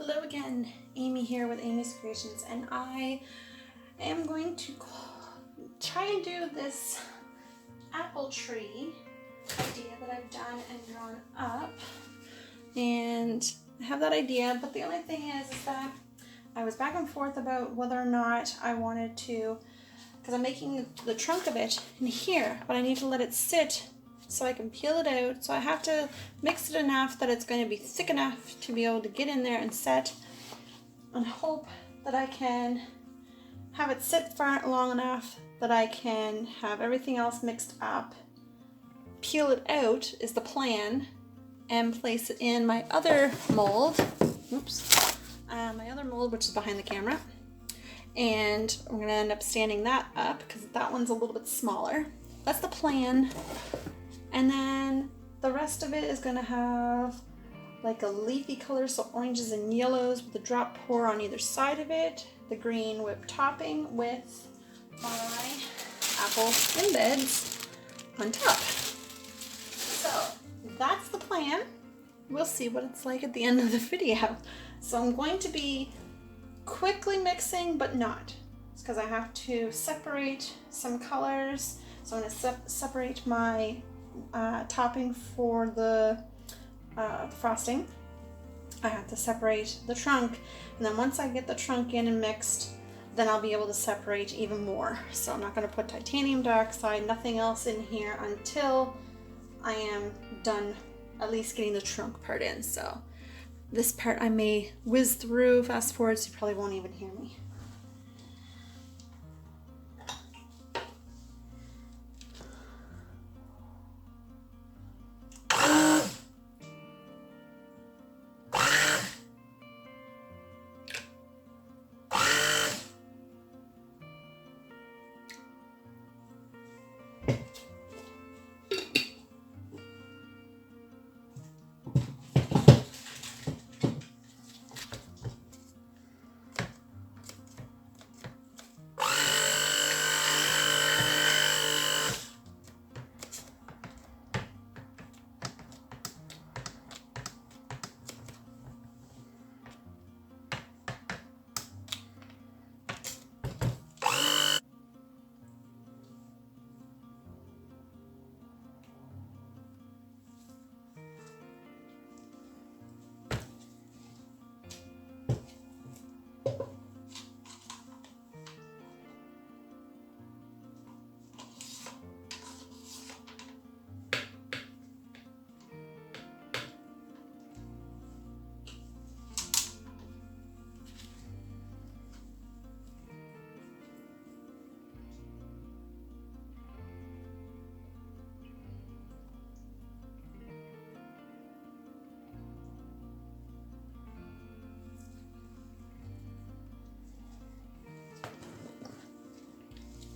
Hello again, Amy here with Amy's Creations, and I am going to try and do this apple tree idea that I've done and drawn up. And I have that idea, but the only thing is that I was back and forth about whether or not I wanted to, because I'm making the trunk of it in here, but I need to let it sit so I can peel it out. So I have to mix it enough that it's going to be thick enough to be able to get in there and set, and hope that I can have it sit for long enough that I can have everything else mixed up, peel it out is the plan, and place it in my other mold. Oops. My other mold, which is behind the camera. And I'm going to end up standing that up because that one's a little bit smaller. That's the plan. And then the rest of it is going to have like a leafy color, so oranges and yellows with a drop pour on either side of it. The green whipped topping with my apple embeds on top. So that's the plan. We'll see what it's like at the end of the video. So I'm going to be quickly mixing, but not. It's because I have to separate some colors. So I'm going to separate my topping for the frosting. I have to separate the trunk, and then once I get the trunk in and mixed, then I'll be able to separate even more. So I'm not going to put titanium dioxide, nothing else in here until I am done at least getting the trunk part in. So this part I may whiz through, fast forward, so you probably won't even hear me.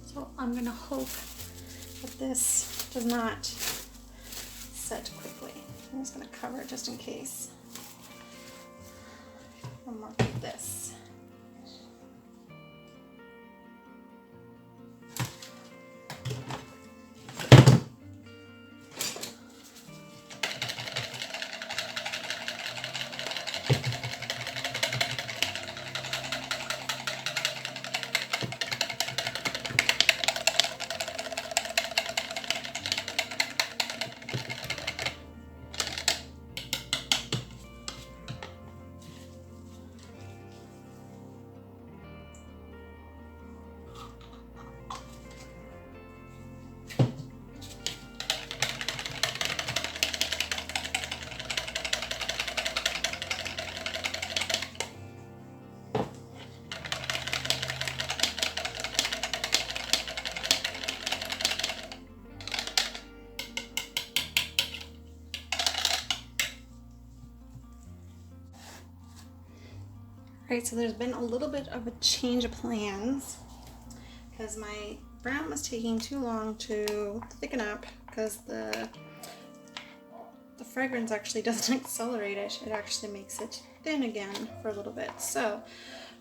So I'm going to hope that this does not set quickly. I'm just going to cover it just in case. I'll mark with this. Right, so there's been a little bit of a change of plans because my brown was taking too long to thicken up because the fragrance actually doesn't accelerate it. It actually makes it thin again for a little bit. So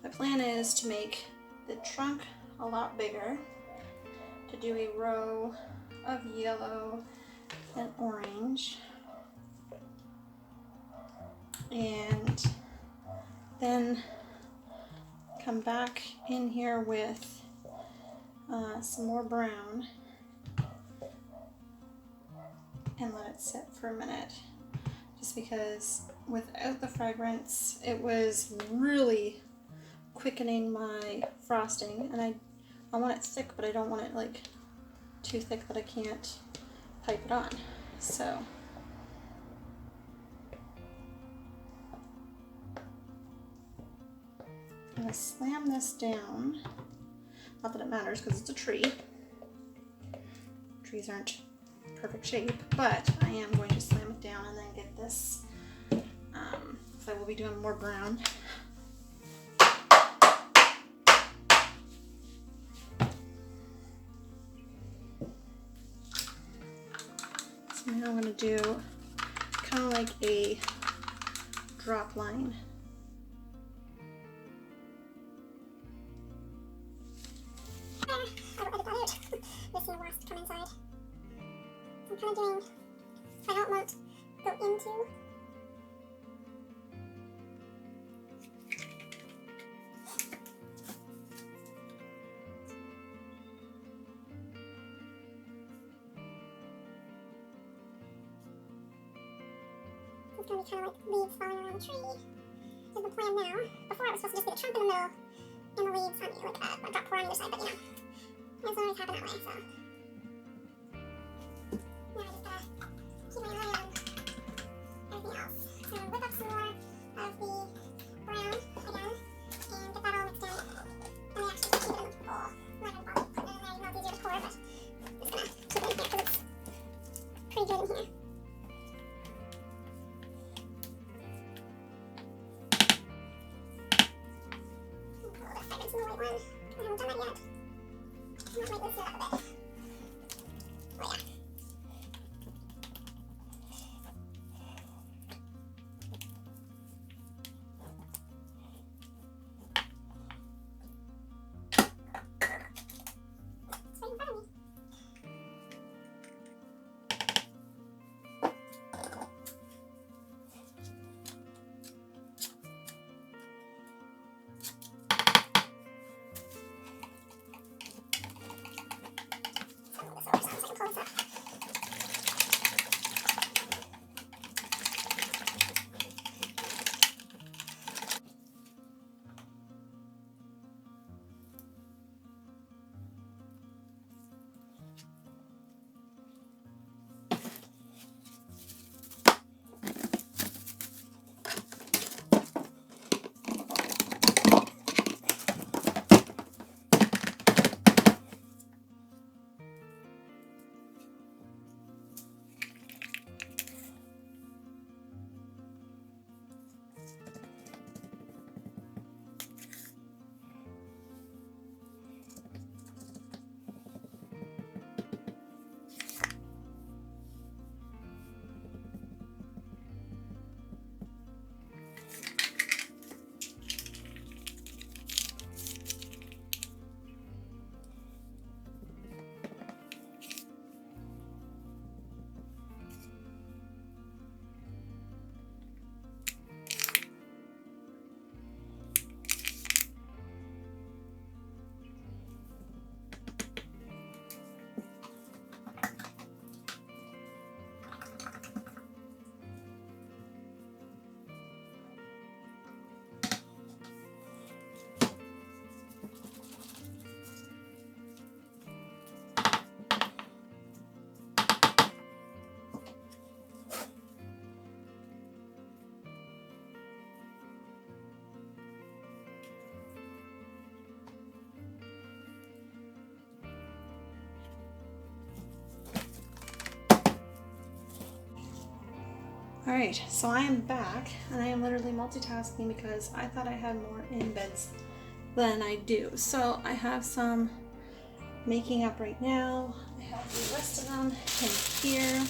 my plan is to make the trunk a lot bigger, to do a row of yellow and orange, and Then come back in here with some more brown and let it sit for a minute, just because without the fragrance it was really quickening my frosting, and I want it thick, but I don't want it like too thick that I can't pipe it on. So I'm going to slam this down. Not that it matters because it's a tree. Trees aren't perfect shape, but I am going to slam it down and then get this, because I will be doing more brown. So now I'm going to do kind of like a drop line. This new wasp come inside. I'm kind of doing, I don't want to go into. It's going to be kind of like leaves falling around the tree. Is the plan now. Before it was supposed to just be the trunk in the middle and the leaves on like a drop pour on either side, but you know. It's always happened that way, so. Now I just gotta keep my eye on everything else. So whip up some more of the brown again, and get that all mixed in. And then actually just keep it in the bowl. I'm not gonna bother putting it in there, even though it's easier to pour, but just gonna keep it in here because it's pretty good in here. Put a little bit of fragrance in the white one. I haven't done that yet. I'm not making this out of it. Oh yeah. It's right in front of me. Alright, so I am back, and I am literally multitasking because I thought I had more embeds than I do. So I have some making up right now. I have the rest of them in here.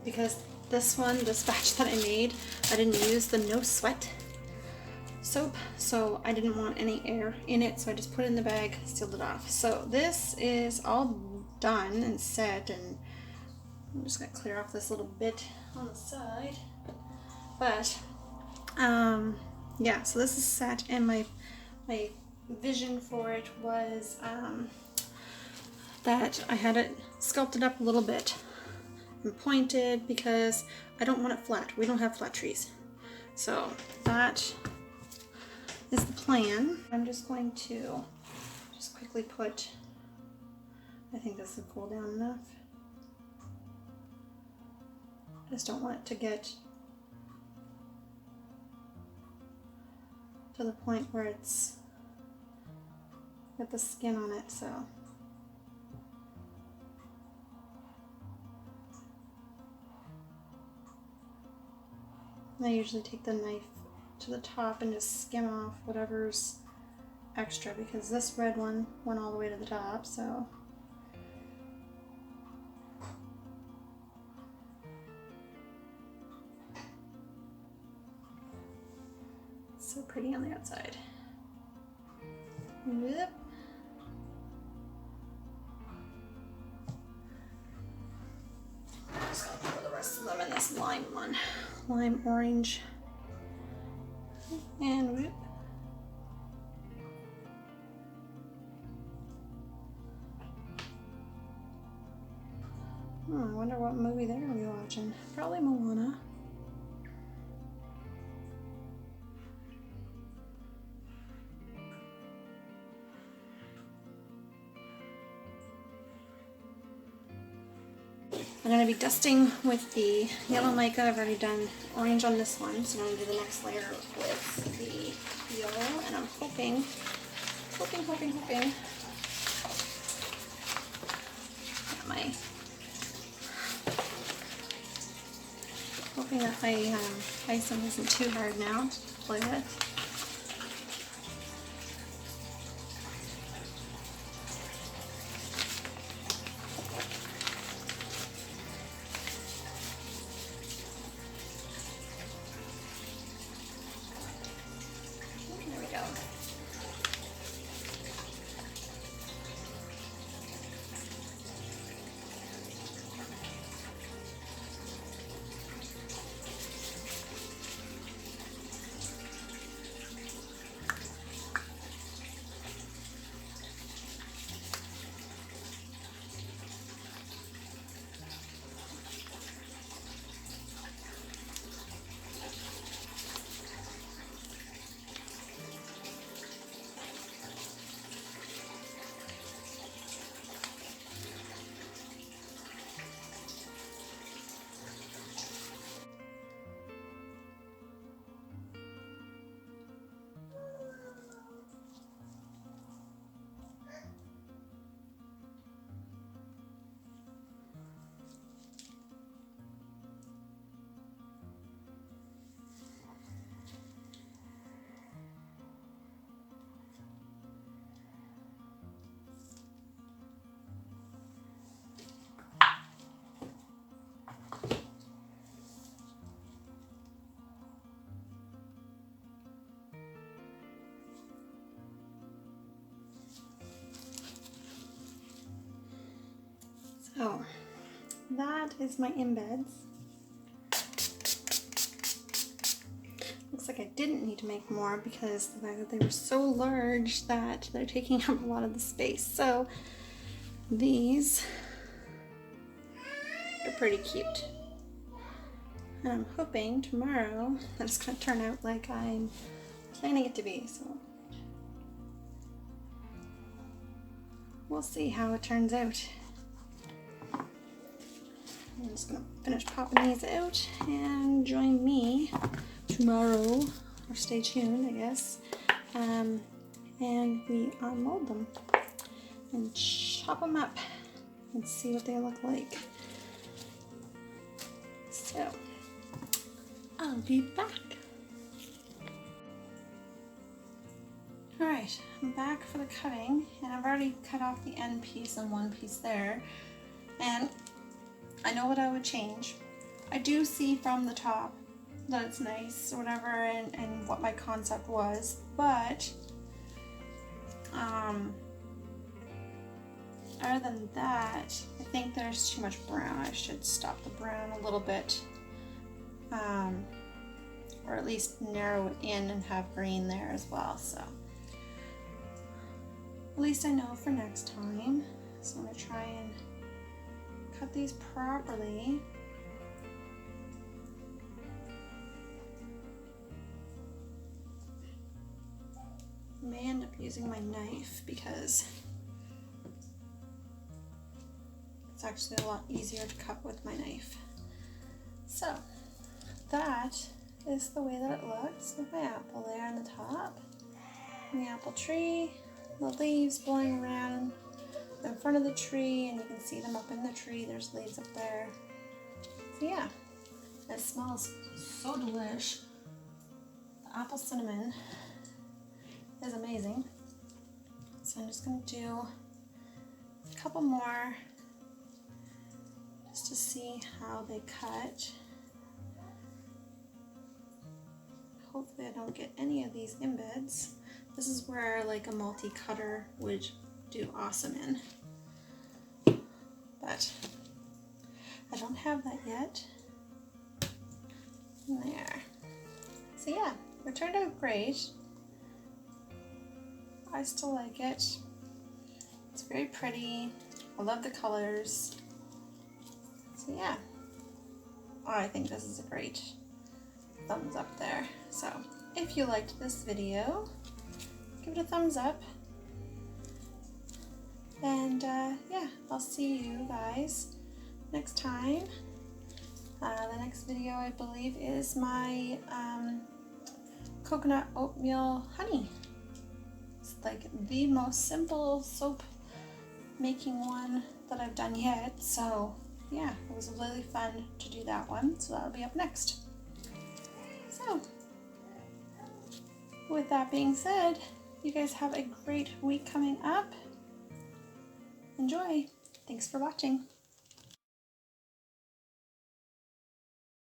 Because this batch that I made, I didn't use the no sweat soap, so I didn't want any air in it, so I just put it in the bag, sealed it off. So this is all done and set, and I'm just gonna clear off this little bit on the side. But Yeah, so this is set, and my vision for it was that I had it sculpted up a little bit and pointed because I don't want it flat. We don't have flat trees. So that is the plan. I'm just going to just quickly put, I think this will cool down enough. I just don't want it to get to the point where it's got the skin on it, so. I usually take the knife to the top and just skim off whatever's extra, because this red one went all the way to the top, so. So pretty on the outside. Yep. I'm just gonna put the rest of them in this lime one. Lime orange. And whoop. I wonder what movie they're gonna be watching. Probably Moana. I'm going to be dusting with the yellow mica. I've already done orange on this one, so I'm going to do the next layer with the yellow, and I'm hoping that my icing isn't too hard now to play with. So that is my embeds. Looks like I didn't need to make more because the fact that they were so large that they're taking up a lot of the space. So these are pretty cute. And I'm hoping tomorrow that it's going to turn out like I'm planning it to be. So we'll see how it turns out. I'm just going to finish popping these out and join me tomorrow, or stay tuned, I guess, and we unmold them and chop them up and see what they look like. So I'll be back. Alright, I'm back for the cutting, and I've already cut off the end piece and one piece there, and I know what I would change. I do see from the top that it's nice or whatever, and what my concept was, but other than that, I think there's too much brown. I should stop the brown a little bit, or at least narrow it in and have green there as well. So at least I know for next time. So I'm going to try and cut these properly. I may end up using my knife because it's actually a lot easier to cut with my knife. So that is the way that it looks with my apple there on the top. And the apple tree, the leaves blowing around in front of the tree, and you can see them up in the tree. There's leaves up there. So yeah, it smells so delish. The apple cinnamon is amazing. So I'm just going to do a couple more just to see how they cut. Hopefully I don't get any of these embeds. This is where like a multi-cutter would do awesome in. But I don't have that yet. There. So yeah, it turned out great. I still like it. It's very pretty. I love the colors. So yeah, I think this is a great thumbs up there. So if you liked this video, give it a thumbs up. And yeah, I'll see you guys next time. The next video I believe is my coconut oatmeal honey. It's like the most simple soap making one that I've done yet. So yeah, it was really fun to do that one. So that'll be up next. So with that being said, you guys have a great week coming up. Enjoy. Thanks for watching.